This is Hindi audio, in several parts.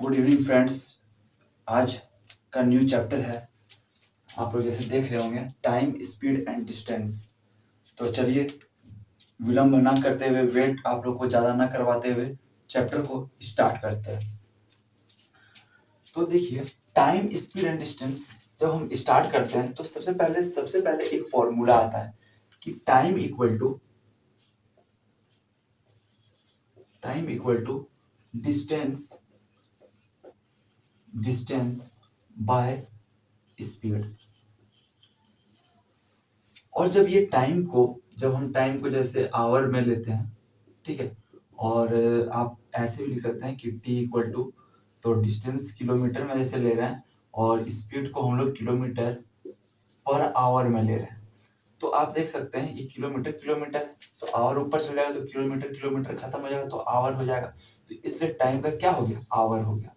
Good evening friends. आज का न्यू चैप्टर है, आप लोग जैसे देख रहे होंगे, टाइम, स्पीड एंड डिस्टेंस। तो चलिए विलंब ना करते हुए, वेट आप लोग को ज़्यादा ना करवाते हुए चैप्टर को स्टार्ट करते हैं। तो देखिए, टाइम, स्पीड एंड डिस्टेंस जब हम स्टार्ट करते हैं तो सबसे पहले एक फॉर्मूला आता है कि time equal to distance by speed. और जब हम टाइम को जैसे आवर में लेते हैं, ठीक है, और आप ऐसे भी लिख सकते हैं कि t इक्वल टू, तो डिस्टेंस किलोमीटर में जैसे ले रहे हैं और स्पीड को हम लोग किलोमीटर पर आवर में ले रहे हैं, तो आप देख सकते हैं ये किलोमीटर किलोमीटर है, तो आवर ऊपर चल जाएगा तो किलोमीटर किलोमीटर खत्म हो जाएगा तो आवर हो जाएगा, तो इसलिए टाइम का क्या हो गया, आवर हो गया।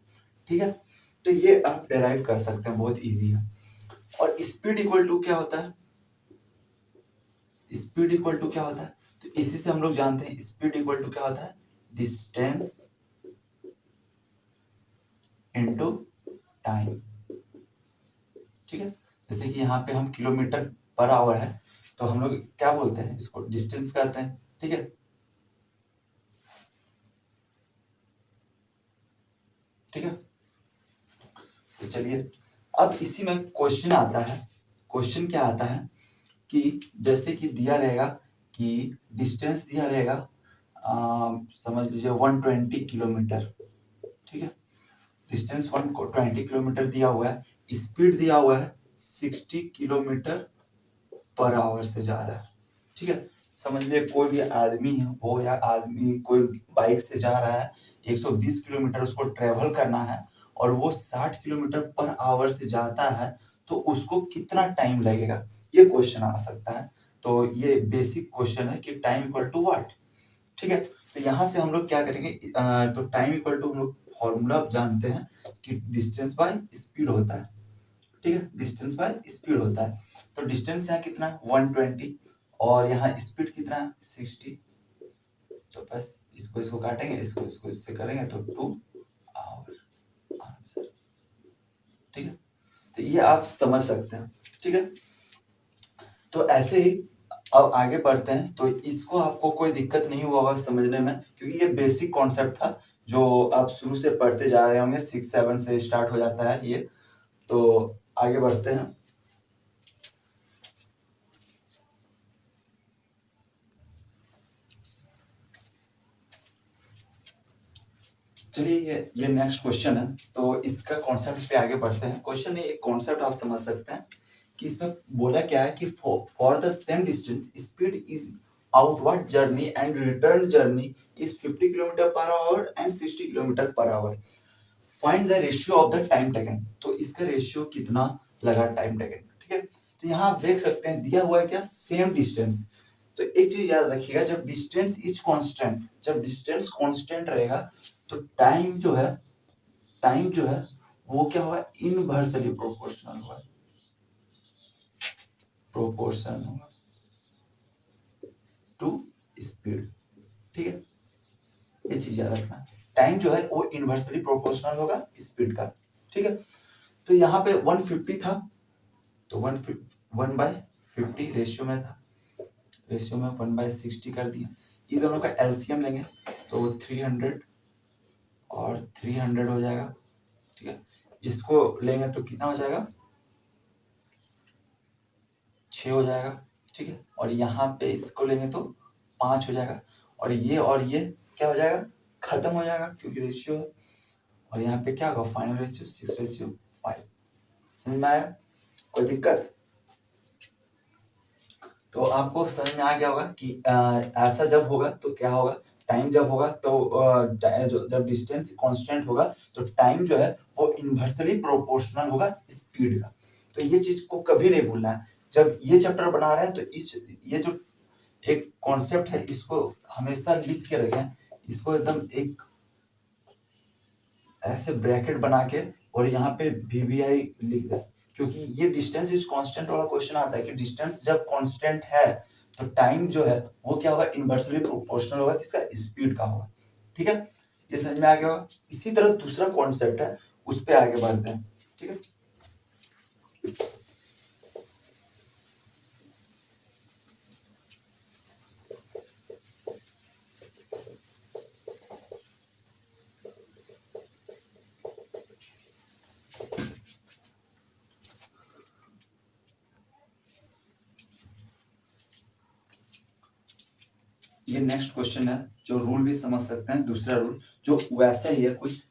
ठीक है, तो ये आप डेराइव कर सकते हैं, बहुत इजी है। और स्पीड इक्वल टू क्या होता है, तो इसी से हम लोग जानते हैं स्पीड इक्वल टू क्या होता है, डिस्टेंस इनटू टाइम। ठीक है, जैसे कि यहाँ पे हम किलोमीटर पर आवर है तो हम लोग क्या बोलते हैं, इसको डिस्टेंस कहते हैं। ठीक है, तो चलिए अब इसी में क्वेश्चन आता है। क्वेश्चन क्या आता है कि जैसे कि दिया रहेगा कि डिस्टेंस दिया रहेगा, समझ लीजिए 120 किलोमीटर। ठीक है, डिस्टेंस 120 किलोमीटर दिया हुआ है, स्पीड दिया हुआ है 60 किलोमीटर पर आवर से जा रहा है। ठीक है, समझ लीजिए कोई भी आदमी हो या आदमी कोई बाइक से जा रहा है, 120 किलोमीटर उसको ट्रेवल करना है और वो 60 किलोमीटर पर आवर से जाता है, तो उसको कितना टाइम लगेगा, ये क्वेश्चन आ सकता है। तो ये बेसिक क्वेश्चन है कि टाइम इक्वल टू व्हाट। ठीक है, तो यहाँ से हम लोग क्या करेंगे, तो टाइम इक्वल टू हम लोग फॉर्मूला जानते हैं कि डिस्टेंस बाय स्पीड होता है। ठीक है, डिस्टेंस बाय स्पीड होता है, तो डिस्टेंस यहाँ कितना है 120 और यहाँ स्पीड कितना है 60, तो बस इसको काटेंगे, इसको इससे करेंगे तो 2 आवर आंसर। ठीक है, तो ये आप समझ सकते हैं। ठीक है, तो ऐसे ही अब आगे बढ़ते हैं, तो इसको आपको कोई दिक्कत नहीं हुआ होगा समझने में, क्योंकि ये बेसिक कॉन्सेप्ट था जो आप शुरू से पढ़ते जा रहे होंगे, 6-7 से स्टार्ट हो जाता है ये। तो आगे बढ़ते हैं। चलिए ये नेक्स्ट क्वेश्चन है, तो इसका कॉन्सेप्ट पे आगे बढ़ते हैं। क्वेश्चन है, एक कॉन्सेप्ट आप समझ सकते हैं कि इसमें बोला क्या है कि for the same distance speed is outward journey and return journey is 50 kilometre per hour and 60 kilometre per hour, find the ratio of the time taken. तो इसका रेशियो कितना लगा टाइम टेकन। ठीक है, तो यहाँ आप देख सकते हैं दिया हुआ है क्या, सेम डिस्टेंस। तो एक चीज याद रखिएगा, जब डिस्टेंस इज कांस्टेंट, जब डिस्टेंस कांस्टेंट रहेगा तो टाइम जो है वो क्या होगा, इनवर्सली प्रोपोर्शनल होगा, टू स्पीड। ठीक है, ये चीज याद रखना, टाइम जो है वो इनवर्सली प्रोपोर्शनल होगा स्पीड का। ठीक है, तो यहाँ पे 150 था, तो 1/50 रेशियो में था, रेशियो में 1/60 कर दिया। ये दोनों का एलसीएम लेंगे तो 300 और 300 हो जाएगा। ठीक है, इसको लेंगे तो कितना हो जाएगा, 6 हो जाएगा। ठीक है, और यहाँ पे इसको लेंगे तो 5 हो जाएगा, और ये क्या हो जाएगा, खत्म हो जाएगा क्योंकि रेशियो है। और यहाँ पे क्या होगा, फाइनल रेशियो 6/5। समझ में आया, कोई दिक्कत? तो आपको समझ में आ गया होगा कि ऐसा जब होगा तो क्या होगा, टाइम जब होगा तो जब डिस्टेंस कांस्टेंट होगा तो टाइम जो है वो इनवर्सली प्रोपोर्शनल होगा स्पीड का। तो ये चीज को कभी नहीं भूलना है, जब ये चैप्टर बना रहे हैं तो ये जो एक कॉन्सेप्ट है इसको हमेशा लिख के रखें, इसको एकदम एक ऐसे ब्रैकेट बना के और यहाँ पे VBI लिख दें, क्योंकि ये डिस्टेंस इज कांस्टेंट वाला क्वेश्चन आता है कि डिस्टेंस जब कांस्टेंट है तो टाइम जो है वो क्या होगा, इनवर्सली प्रोपोर्शनल होगा, किसका, स्पीड का होगा। ठीक है, ये समझ में आ गया होगा। इसी तरह दूसरा कॉन्सेप्ट है, उस पे आगे बढ़ते हैं, ठीक है। ये नेक्स्ट क्वेश्चन है, जो रूल भी समझ सकते हैं, दूसरा रूल जो वैसा ही है कुछ।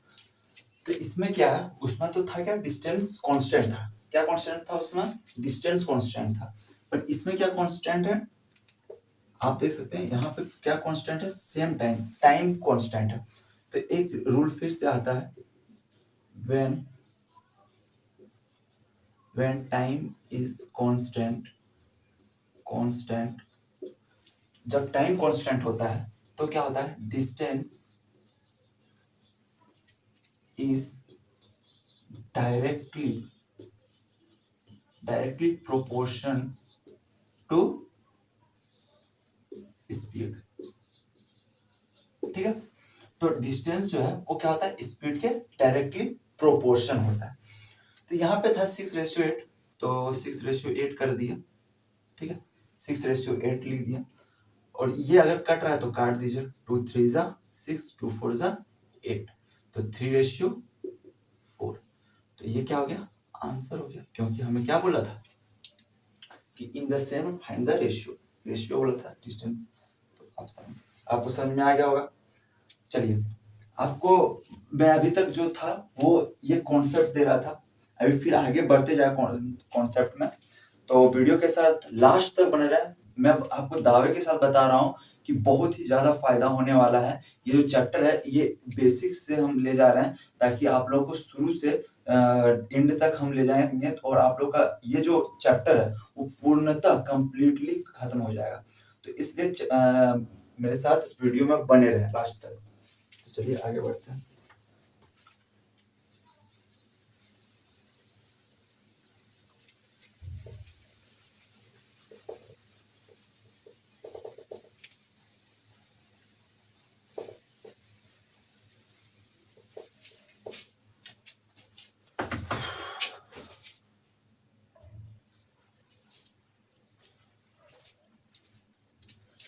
तो इसमें क्या है, उसमें तो था क्या, डिस्टेंस कांस्टेंट था। क्या कांस्टेंट था उसमें, डिस्टेंस कांस्टेंट था। पर इसमें क्या कांस्टेंट है, आप देख सकते हैं यहाँ पे क्या कांस्टेंट है, सेम टाइम, टाइम कांस्टेंट है। तो एक रूल फिर से आता है, when time is constant, जब टाइम कांस्टेंट होता है तो क्या होता है, distance is directly proportion to speed, ठीक है। तो डिस्टेंस जो है वो क्या होता है, स्पीड के डायरेक्टली प्रोपोर्शन होता है। तो यहाँ पे था 6:8, तो 6:8 कर दिया, ठीक है, 6:8 लिख दिया। और ये अगर कट रहा है तो काट दीजिए, 2 3 जा 6, 2 4 जा 8, तो 3:4। तो ये क्या हो गया, आंसर हो गया, क्योंकि हमें क्या बोला था कि in the same find the ratio बोला था डिस्टेंस। तो आपको समझ में आ गया होगा। चलिए, आपको मैं अभी तक जो था वो ये कॉन्सेप्ट दे रहा था, अभी फिर आगे बढ़ते जाए कॉन्सेप्ट में। तो वीडियो के साथ लास्ट तक बने रहे। मैं आपको दावे के साथ बता रहा हूँ कि बहुत ही ज्यादा फायदा होने वाला है। ये जो चैप्टर है ये बेसिक से हम ले जा रहे हैं, ताकि आप लोगों को शुरू से एंड तक हम ले जाएंगे, और आप लोग का ये जो चैप्टर है वो पूर्णतः कंप्लीटली खत्म हो जाएगा। तो इसलिए मेरे साथ वीडियो में बने रहे लास्ट तक। तो चलिए आगे बढ़ते हैं।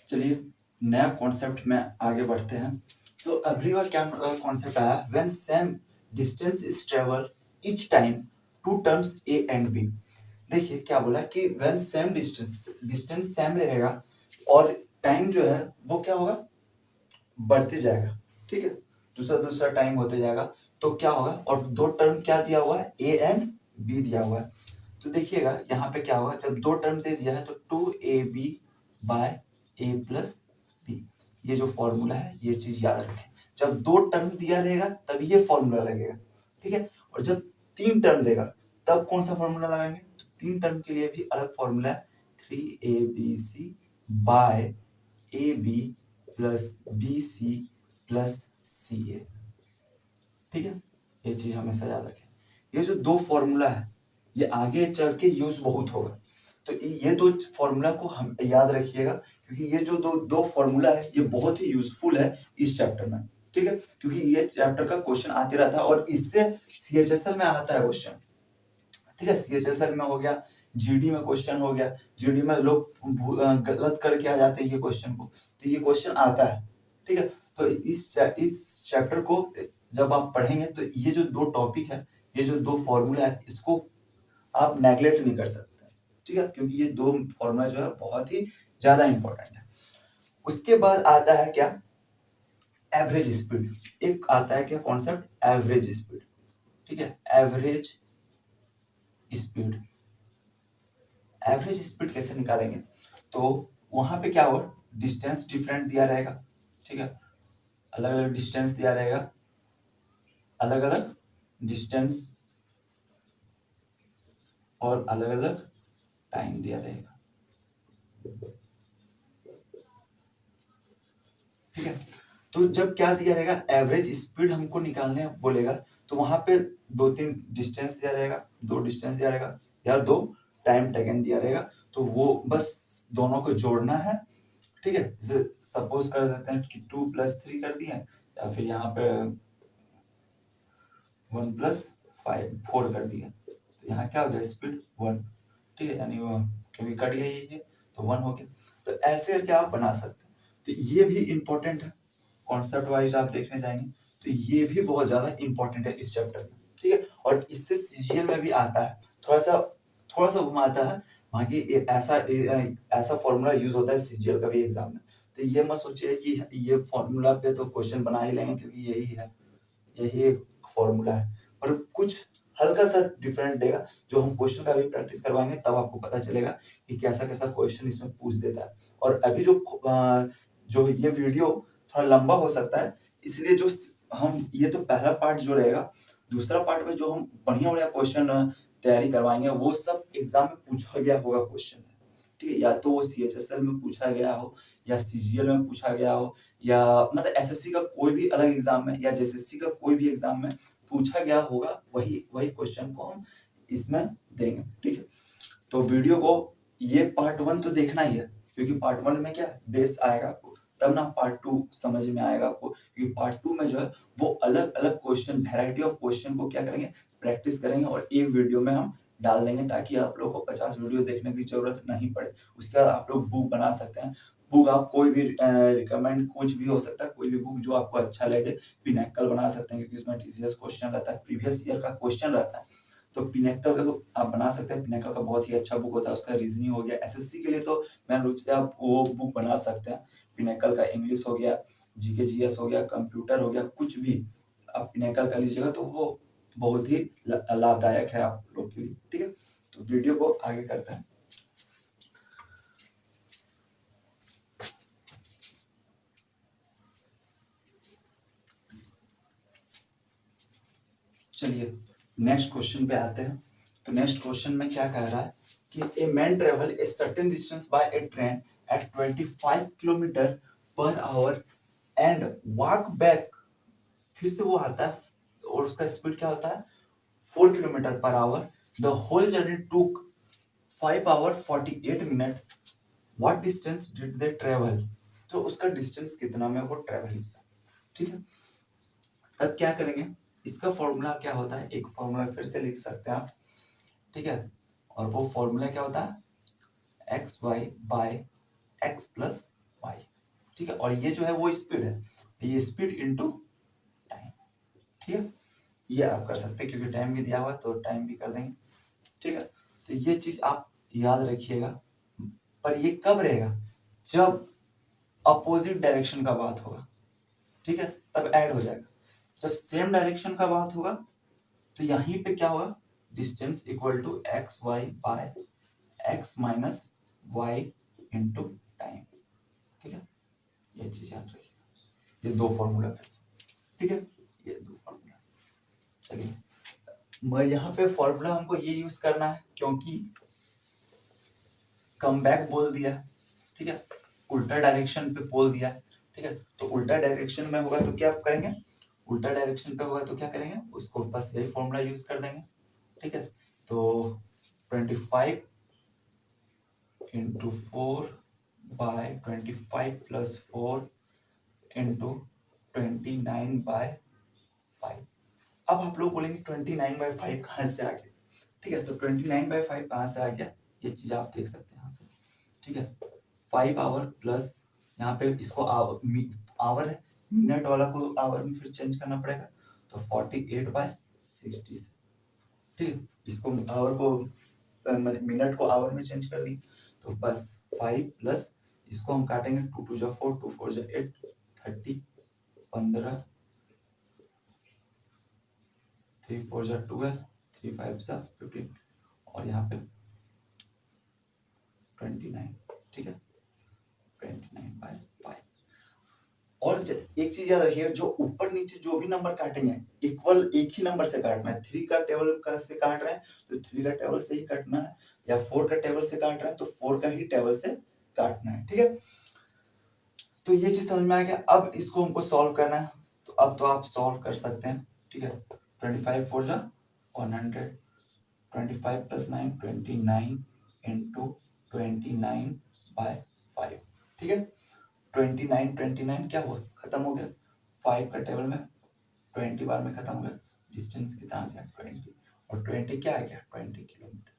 चलिए नया कॉन्सेप्ट में आगे बढ़ते हैं। तो अभी बार क्या कॉन्सेप्ट आया, when same distance is travel each time two terms A and B. देखिए क्या बोला कि व्हेन सेम डिस्टेंस सेम रहेगा और टाइम जो है वो क्या होगा, बढ़ते जाएगा, ठीक है, दूसरा टाइम होते जाएगा। तो क्या होगा, और दो टर्म क्या दिया हुआ है, ए एंड बी दिया हुआ है। तो देखिएगा यहाँ पे क्या होगा, जब दो टर्म दे दिया है तो 2ab bye a plus B, ये जो फॉर्मूला है ये चीज याद रखें। जब दो टर्म दिया रहेगा तब ये फॉर्मूला लगेगा, ठीक है। और जब तीन टर्म देगा तब कौन सा फॉर्मूला लगाएंगे, तो तीन टर्म के लिए भी अलग फॉर्मूला है, 3abc by ab plus bc plus ca, ठीक है। ये चीज हमेशा याद रखें। ये जो दो फॉर्मूला है ये आगे चल के यूज बहुत होगा, तो ये दो फॉर्मूला को हम याद रखिएगा, क्योंकि ये जो दो फॉर्मूला है ये बहुत ही यूजफुल है इस चैप्टर में, ठीक है। क्योंकि ये चैप्टर का क्वेश्चन आते रहता है और इससे सीएचएसएल में आता है क्वेश्चन, ठीक है। सीएचएसएल में हो गया, जीडी में क्वेश्चन हो गया, जीडी में लोग गलत करके आ जाते हैं ये क्वेश्चन को, तो ये क्वेश्चन आता है, ठीक है। तो इस चैप्टर को जब आप पढ़ेंगे तो ये जो दो टॉपिक है, ये जो दो फॉर्मूला है, इसको आप नेग्लेक्ट नहीं कर सकते, ठीक है, क्योंकि ये दो फॉर्मूला जो है बहुत ही ज्यादा इंपॉर्टेंट है। उसके बाद आता है क्या, एवरेज स्पीड। एक आता है क्या कॉन्सेप्ट, एवरेज स्पीड, ठीक है। एवरेज स्पीड कैसे निकालेंगे, तो वहां पे क्या होगा, डिस्टेंस डिफरेंट दिया रहेगा, ठीक है, अलग अलग डिस्टेंस दिया रहेगा, अलग अलग डिस्टेंस और अलग अलग टाइम दिया रहेगा, ठीक है। तो जब क्या दिया रहेगा, एवरेज स्पीड हमको निकालने बोलेगा, तो वहां पे दो तीन डिस्टेंस दिया रहेगा, दो डिस्टेंस दिया रहेगा या दो टाइम टेकन दिया रहेगा, तो वो बस दोनों को जोड़ना है, ठीक है। जैसे सपोज कर देते हैं कि 2 + 3 कर दिए या फिर यहाँ पे 1 + 5 4 कर दिया, तो यहाँ क्या हो गया स्पीड 1, ठीक है, यानी वो क्योंकि कट गई ये तो 1 हो गया। तो ऐसे करके आप बना सकते हैं। तो ये भी इंपॉर्टेंट है, कॉन्सेप्ट वाइज आप देखने जाएंगे तो ये भी बहुत ज्यादा इंपॉर्टेंट है इस चैप्टर में, ठीक है। और इससे सीजीएल में भी आता है, थोड़ा सा घुमाता है, वहाँ की ऐसा फॉर्मूला यूज होता है सीजीएल का भी एग्जाम में। तो ये मत सोचिए कि ये फॉर्मूला पे तो क्वेश्चन बना ही लेंगे क्योंकि यही एक फॉर्मूला है, और कुछ हल्का सा डिफरेंट देगा। जो हम क्वेश्चन का भी प्रैक्टिस करवाएंगे तब आपको पता चलेगा कि कैसा कैसा क्वेश्चन इसमें पूछ देता है। और अभी जो ये वीडियो थोड़ा लंबा हो सकता है, इसलिए जो हम ये तो पहला पार्ट जो रहेगा, दूसरा पार्ट में जो हम बढ़िया बढ़िया क्वेश्चन तैयारी करवाएंगे वो सब एग्जाम में पूछा गया होगा क्वेश्चन, ठीक है। या तो वो सीएचएसएल में पूछा गया हो, या सीजीएल में पूछा गया हो, या मतलब एसएससी का कोई भी अलग एग्जाम में, या जेएसएससी का कोई भी एग्जाम में पूछा गया होगा, वही क्वेश्चन को हम इसमें देंगे, ठीक है। तो वीडियो को ये पार्ट 1 तो देखना ही है, क्योंकि पार्ट 1 में क्या बेस आएगा आपको, तब ना पार्ट 2 समझ में आएगा आपको। क्योंकि पार्ट 2 में जो है वो अलग अलग क्वेश्चन, वैरायटी ऑफ क्वेश्चन को क्या करेंगे, प्रैक्टिस करेंगे, और एक वीडियो में हम डाल देंगे, ताकि आप लोग को 50 वीडियो देखने की जरूरत नहीं पड़े। उसके बाद आप लोग बुक बना सकते हैं। बुक आप कोई भी रिकमेंड, कुछ भी हो सकता है, कोई भी बुक जो आपको अच्छा लगे। पिनैकल बना सकते हैं क्योंकि उसमें टीसीएस क्वेश्चन रहता है, प्रीवियस ईयर का क्वेश्चन रहता है, तो पिनैकल का आप बना सकते हैं। पिनैकल का बहुत ही अच्छा बुक होता है, उसका रीजनिंग हो गया। एसएससी के लिए तो मेन रूप से आप वो बुक बना सकते हैं। पिनैकल का इंग्लिश हो गया, जीके जीएस हो गया, कंप्यूटर हो गया, कुछ भी आप पिनैकल कर लीजिएगा तो वो बहुत ही लाभदायक है आप लोग के लिए, ठीक है। तो वीडियो को आगे करते हैं। चलिए नेक्स्ट क्वेश्चन पे आते हैं। तो नेक्स्ट क्वेश्चन में क्या कह रहा है कि a man travel A certain distance by A train eight 25 kilometre per hour and walk back, फिर से वो आता है और उसका स्पीड क्या होता है 4 kilometre per hour. The whole journey took 5 hour 48 minute. What distance did they travel, तो उसका डिस्टेंस कितना में वो ट्रेवल किया, ठीक है। तब क्या करेंगे, इसका फॉर्मूला क्या होता है, एक फॉर्मूला फिर से लिख सकते हैं आप, ठीक है। और वो फॉर्मूला क्या होता है x y by x plus y, ठीक है। और ये जो है वो स्पीड है, ये स्पीड इनटू टाइम, ठीक है। ये आप कर सकते हैं क्योंकि टाइम भी दिया हुआ है तो टाइम भी कर देंगे, ठीक है। तो ये चीज आप याद रखिएगा। पर ये कब रहेगा, जब अपोजिट डायरेक्शन का बात होगा, ठीक है, तब ऐड हो जाएगा। जब सेम डायरेक्शन का बात होगा तो यहीं पे क्या होगा, distance equal to x y by x minus y into time, ठीक है। ये चीज याद रखिए, ये दो फॉर्मूला फिर से, ठीक है, ये दो फॉर्मूला। चलिए मैं यहाँ पे फॉर्मूला हमको ये यूज करना है क्योंकि कम बैक बोल दिया, ठीक है, उल्टा डायरेक्शन पे बोल दिया, ठीक है। तो उल्टा डायरेक्शन में होगा तो क्या करेंगे, उल्टा डायरेक्शन पे होगा तो क्या करेंगे, उसको बस यही फॉर्मूला यूज कर देंगे, ठीक है। तो 25 into 4 by 25 plus 4 into 29 by 5। अब आप लोग बोलेंगे 29/5 कहाँ से आ गया, ठीक है। तो 29/5 कहाँ से आ गया, ये चीज आप देख सकते हैं यहाँ से, ठीक है। 5 आवर प्लस यहाँ पे इसको आवर है, मिनट वाला को आवर में फिर चेंज करना पड़ेगा, तो 48/60 से, ठीक है। इसको आवर को मिनट को आवर में चेंज कर दी, तो बस 5 प्लस इसको हम काटेंगे 2 2 जा 4 2 4 जा 8 30 15 3 4 जा 12 3 5 जा 15 और यहाँ पे 29, ठीक है, 29/5। और एक चीज याद रखिएगा, जो ऊपर नीचे जो भी नंबर काटेंगे इक्वल एक ही नंबर से काटना है। 3 का टेबल का से काट रहे हैं तो 3 का टेबल से ही काटना है, या 4 का टेबल से काट रहे हैं तो 4 का ही टेबल से काटना है, ठीक है। तो ये चीज समझ में आ गया। अब इसको हमको सॉल्व करना है, तो अब तो आप सॉल्व कर सकते हैं, ठीक है। 25 4 जा 100, 25 प्लस 9 29 इंटू 29/5, ठीक है। 29 29 क्या हुआ, खत्म हो गया, 5 का टेबल में 20 बार में खत्म हो गया। डिस्टेंस कितना आ गया 20, और 20 क्या आ गया 20 किलोमीटर।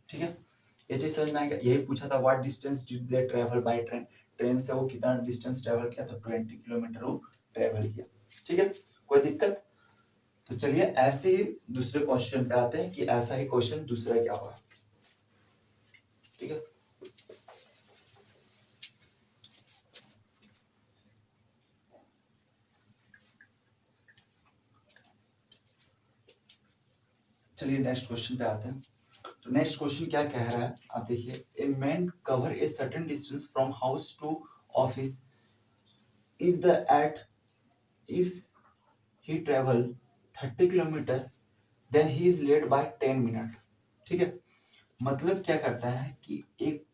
ठीक है, ये चीज समझ में आएगा। यही पूछा था what distance did they travel by train, train से वो कितना डिस्टेंस ट्रेवल किया, तो 20 किलोमीटर वो ट्रेवल किया। ठीक है, कोई दिक्कत? तो चलिए ऐसे ही दूसरे क्वेश्चन पे आते हैं कि ऐसा ही क्वेश्चन दूसरा क्या होगा। ठीक है, चलिए नेक्स्ट क्वेश्चन पे आते हैं। तो नेक्स्ट क्वेश्चन क्या कह रहा है, आप देखिए, a man cover a certain distance from house to office if the at if he travel 30 kilometre then he is late by 10 minute. ठीक है, मतलब क्या करता है कि एक,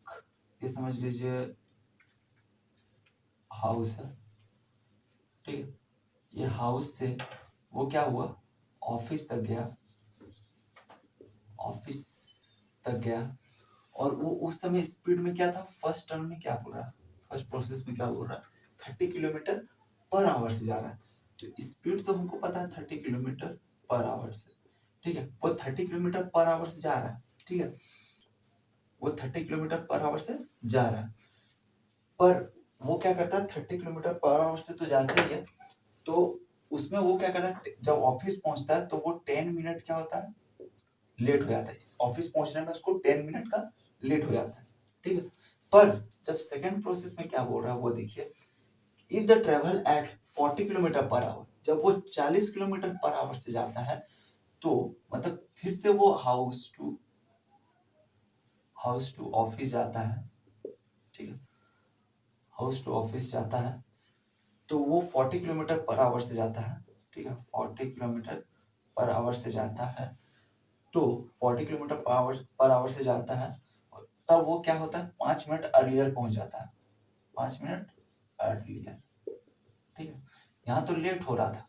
ये समझ लीजिए हाउस है। ठीक है, ये हाउस से वो क्या हुआ, ऑफिस तक गया, ऑफिस तक गया, और वो उस समय स्पीड में क्या था, फर्स्ट टर्न में क्या बोल रहा है, फर्स्ट प्रोसेस में क्या बोल रहा है, 30 किलोमीटर पर आवर से जा रहा है। तो स्पीड तो हमको पता है 30 किलोमीटर पर आवर से। ठीक है, वो 30 किलोमीटर पर आवर से जा रहा है। ठीक है, वो 30 किलोमीटर पर आवर से जा रहा है, पर वो क्या करता है 30 किलोमीटर पर आवर से तो जाता ही है, तो उसमें वो क्या करता है, जब ऑफिस पहुंचता है तो वो 10 मिनट क्या होता है, लेट हो जाता है। ऑफिस पहुंचने में उसको 10 मिनट का लेट हो जाता है। ठीक है, पर जब सेकंड प्रोसेस में क्या बोल रहा है वो देखिए, if the travel eight 40 kilometre per hour, जब वो 40 किलोमीटर पर आवर से जाता है, तो मतलब फिर से वो हाउस टू ऑफिस जाता है। ठीक है, हाउस टू ऑफिस जाता है, तो वो 40 किलोमीटर पर आवर से जाता है। ठीक है, 40 किलोमीटर पर आवर से जाता है, तो 40 किलोमीटर पर आवर से जाता है, तब वो क्या होता है 5 मिनट अर्लियर पहुंच जाता है, 5 मिनट अर्लियर। ठीक है, यहाँ तो लेट हो रहा था,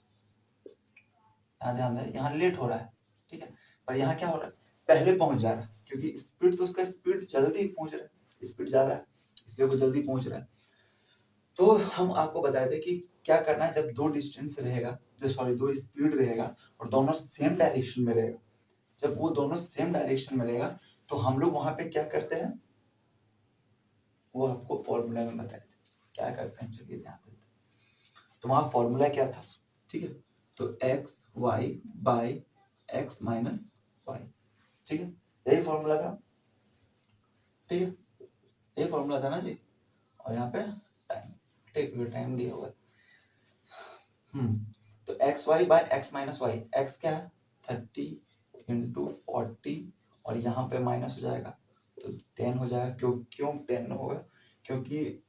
यहाँ ध्यान दें, यहाँ लेट हो रहा है। ठीक है, पर यहाँ क्या हो रहा है, पहले पहुंच जा रहा है, क्योंकि स्पीड तो उसका स्पीड जल्दी पहुंच रहा है, स्पीड ज्यादा है, इसलिए वो जल्दी पहुंच रहा है। तो हम आपको बताए थे कि क्या करना है, जब दो डिस्टेंस रहेगा, दो स्पीड रहेगा और दोनों सेम डायरेक्शन में रहेगा, जब वो दोनों सेम डायरेक्शन में रहेगा, तो हम लोग वहां पे क्या करते हैं, वो आपको फॉर्मूला में बताए थे क्या करते हैं, चलिए ध्यान देते हैं। तो वहां फॉर्मूला क्या था, ठीक है, तो x y by x minus y. ठीक है, यही फॉर्मूला था। ठीक है, यही फॉर्मूला था ना जी, और यहाँ पे टाइम, ठीक है, टाइम दिया हुआ है। तो x y by x minus y, x क्या है 30 इंटू 40, और यहाँ पे माइनस हो जाएगा तो 10 हो जाएगा। क्यों 10 होगा, क्योंकि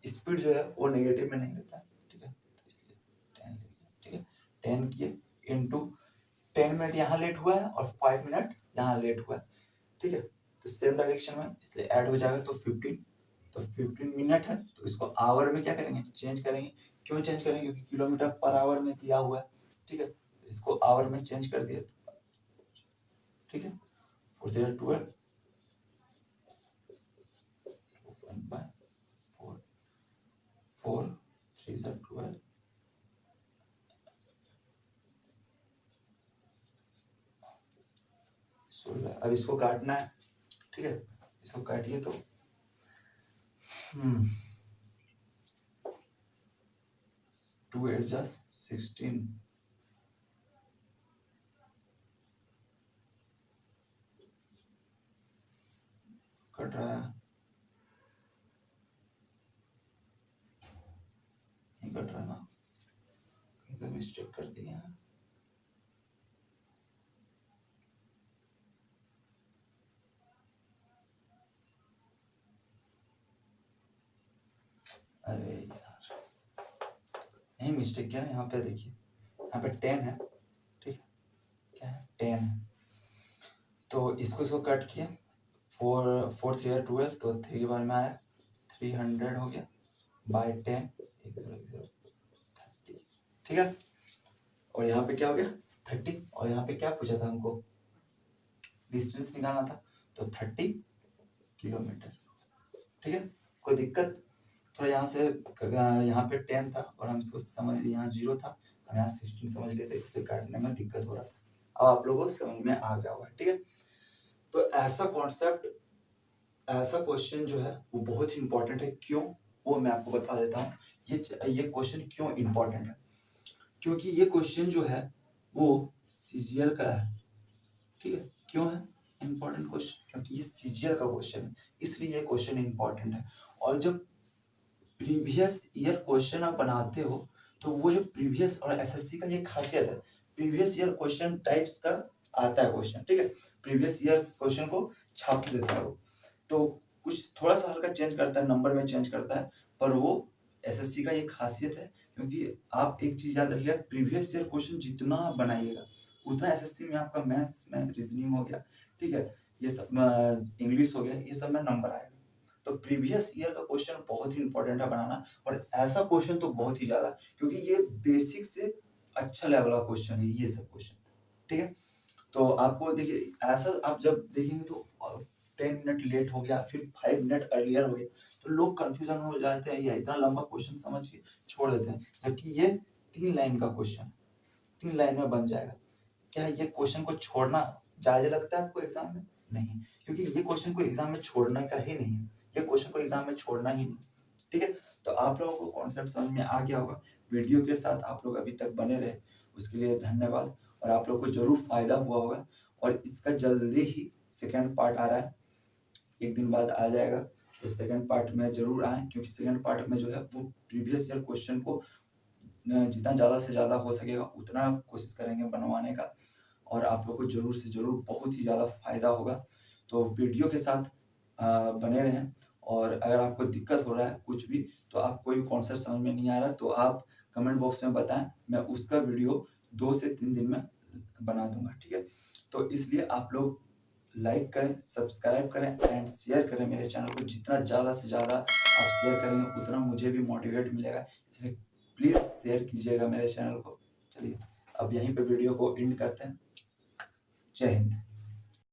स्पीड जो है वो नेगेटिव में नहीं लेता है। ठीक है, तो इसलिए 10 लिखा। ठीक है, 10 किए इंटू 10 मिनट यहाँ लेट हुआ है और 5 मिनट यहाँ लेट हुआ है। ठीक है, तो सेम डायरेक्शन में इसलिए ऐड हो जाएगा, तो 15, तो 15 मिनट है, तो इसको आवर में क्या करेंगे, चेंज करेंगे। क्यों चेंज करेंगे, क्योंकि किलोमीटर पर आवर में दिया हुआ है। ठीक है, इसको आवर में चेंज कर दिया। ठीक है, 4 0 12 by 4 4 3 12 16। अब इसको काटना है। ठीक है, इसको काटिए तो 2 8 जा 16, कट रहा है, नहीं कट रहा ना, कहीं तो मिस्टेक कर दिया है। अरे यार, नहीं मिस्टेक क्या है, यहाँ पे देखिए, यहाँ पे 10 है। ठीक है, क्या है 10 है, तो इसको कट किया, 4 4 3 12, तो 3 बार में आया 300 हो गया बाय 10, 30। ठीक है, और यहाँ पे क्या हो गया 30, और यहाँ पे क्या पूछा था हमको, डिस्टेंस निकालना था, तो 30 किलोमीटर। ठीक है, कोई दिक्कत? थोड़ा यहाँ से यहाँ पे 10 था और हम इसको समझ यहाँ 0 था, हम यहाँ 16 समझ लिए थे, इसलिए काटने में दिक्कत हो रहा था। अब आप लोगों को समझ में आ गया होगा, ठीक है। तो ऐसा कॉन्सेप्ट, ऐसा क्वेश्चन जो है वो बहुत ही इंपॉर्टेंट है। क्यों, वो मैं आपको बता देता हूँ। ये क्वेश्चन क्यों इंपॉर्टेंट है, क्योंकि ये क्वेश्चन जो है वो सीजीएल का है, ठीक है। क्यों है इंपॉर्टेंट क्वेश्चन, क्योंकि ये सीजीएल का क्वेश्चन है, इसलिए ये क्वेश्चन इंपॉर्टेंट है। और जब प्रीवियस ईयर क्वेश्चन आप बनाते हो तो वो जो प्रीवियस और एसएससी का ये खासियत है, प्रीवियस ईयर क्वेश्चन टाइप्स का आता है क्वेश्चन, ठीक है। प्रीवियस ईयर क्वेश्चन को छाप देता है वो, तो कुछ थोड़ा सा हल्का चेंज करता है, नंबर में चेंज करता है, पर वो एसएससी का ये खासियत है। क्योंकि आप एक चीज याद रखिएगा, प्रीवियस ईयर क्वेश्चन जितना आप बनाइएगा उतना एसएससी में आपका मैथ्स में, रीजनिंग हो गया, ठीक है, ये सब इंग्लिश हो गया, ये सब में नंबर आएगा। तो प्रीवियस ईयर का क्वेश्चन बहुत ही इंपॉर्टेंट है बनाना, और ऐसा क्वेश्चन तो बहुत ही ज्यादा, क्योंकि ये बेसिक से अच्छा लेवल का क्वेश्चन है ये सब क्वेश्चन, ठीक है। तो आपको देखिए, ऐसा आप जब देखेंगे तो 10 मिनट लेट हो गया, फिर 5 मिनट अर्लियर हो गया, तो लोग कंफ्यूजन हो जाते हैं, या इतना लंबा क्वेश्चन समझ के छोड़ देते हैं। जबकि ये 3 लाइन का क्वेश्चन, 3 लाइन में बन जाएगा। क्या ये क्वेश्चन को छोड़ना जायज लगता है आपको एग्जाम में? नहीं, क्योंकि ये क्वेश्चन को एग्जाम में छोड़ने का ही नहीं है, ये क्वेश्चन को एग्जाम में छोड़ना ही नहीं, ठीक है। तो आप लोगों को कॉन्सेप्ट समझ में आ गया होगा। वीडियो के साथ आप लोग अभी तक बने रहे, उसके लिए धन्यवाद, और आप लोग को जरूर फायदा हुआ होगा। और इसका जल्दी ही सेकेंड पार्ट आ रहा है, एक दिन बाद आ जाएगा, तो सेकेंड पार्ट में जरूर आए, क्योंकि सेकेंड पार्ट में जो है वो प्रीवियस ईयर क्वेश्चन को जितना ज़्यादा से ज़्यादा हो सकेगा उतना कोशिश करेंगे बनवाने का, और आप लोग को जरूर से जरूर बहुत ही ज़्यादा फायदा होगा। तो वीडियो के साथ बने रहें, और अगर आपको दिक्कत हो रहा है कुछ भी, तो आप कोई भी कॉन्सेप्ट समझ में नहीं आ रहा, तो आप कमेंट बॉक्स में बताएं, मैं उसका वीडियो 2 से 3 दिन में बना दूंगा, ठीक है। तो इसलिए आप लोग लाइक करें, सब्सक्राइब करें एंड शेयर करें मेरे चैनल को। जितना ज़्यादा से ज़्यादा आप शेयर करेंगे उतना मुझे भी मोटिवेट मिलेगा, इसलिए प्लीज़ शेयर कीजिएगा मेरे चैनल को। चलिए अब यहीं पे वीडियो को एंड करते हैं। जय हिंद।